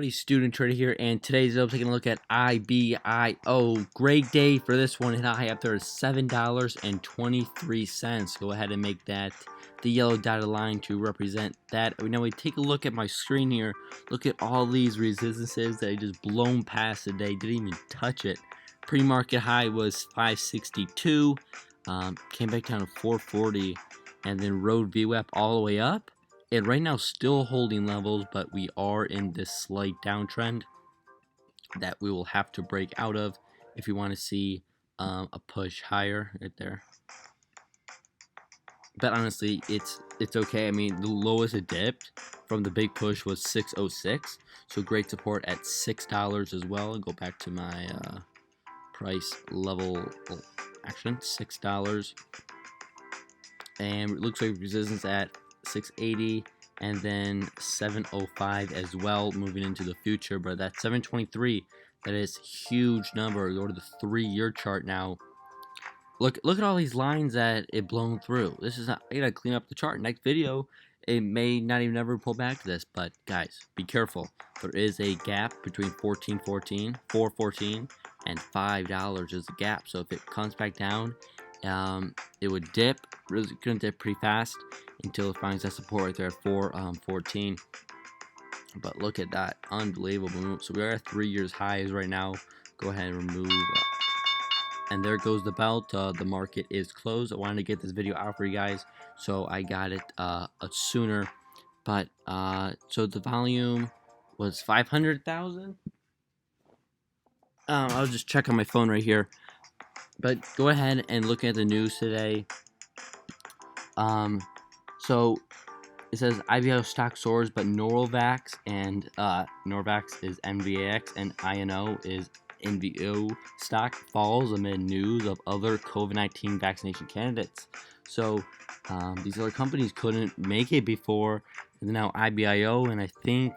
everybody, Student Trader here, and today's video taking a look at IBIO. Great day for this one. Hit a high up there at $7.23. Go ahead and make that the yellow dotted line to represent that. Now we take a look at my screen here. Look at all these resistances that I just blown past today. Didn't even touch it. Pre-market high was 562. Came back down to 440, and then rode VWAP all the way up. And right now still holding levels, but we are in this slight downtrend that we will have to break out of if you want to see a push higher right there. But honestly, it's okay. I mean, the lowest it dipped from the big push was 606, so great support at $6 as well. I'll go back to my price level action, $6, and it looks like resistance at 680 and then 705 as well moving into the future. But that 723, that is huge number. Go to the 3-year chart now. Look at all these lines that it blown through. This is not, I gotta clean up the chart. Next video, it may not even ever pull back to this, but guys, be careful. There is a gap between 414 and $5 is the gap. So if it comes back down, it would dip. Really gonna dip pretty fast until it finds that support right there at 414. But look at that, unbelievable move. So we are at 3 years highs right now. Go ahead and remove. And there goes the belt. The market is closed. I wanted to get this video out for you guys, so I got it sooner. But so the volume was 500,000. I'll just check on my phone right here. But go ahead and look at the news today. So it says IBIO stock soars, but Norvax and Norvax is NVAX and INO is IBIO stock falls amid news of other COVID-19 vaccination candidates. So these other companies couldn't make it before, and now IBIO and I think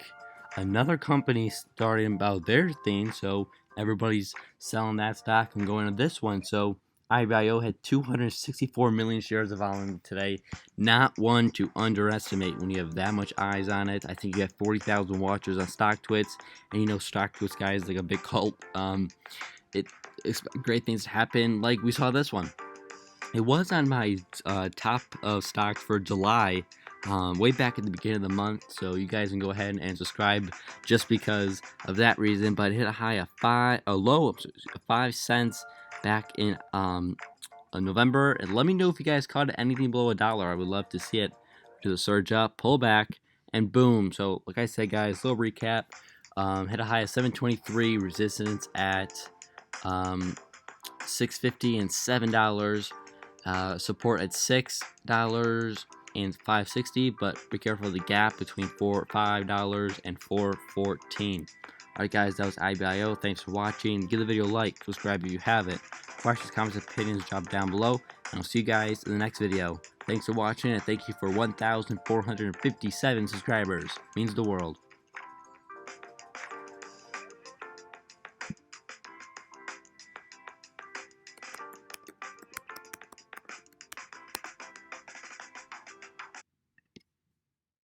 another company starting about their thing. So everybody's selling that stock and going to this one. So IBIO had 264 million shares of volume today. Not one to underestimate when you have that much eyes on it. I think you have 40,000 watchers on StockTwits, and you know StockTwits guys like a big cult. It's great things to happen. Like we saw this one. It was on my top of stocks for July, way back at the beginning of the month. So you guys can go ahead and subscribe just because of that reason. But it hit a high of a low of 5 cents back in November. And let me know if you guys caught anything below $1. I would love to see it. Do the surge up, pull back, and boom. So like I said, guys, little recap. Hit a high of 723, resistance at $6.50 and $7. Support at $6 and $5.60, but be careful of the gap between $5 and $4.14. Alright guys, that was IBIO. Thanks for watching. Give the video a like, subscribe if you haven't. Questions, comments, opinions, drop down below. And I'll see you guys in the next video. Thanks for watching, and thank you for 1,457 subscribers. Means the world.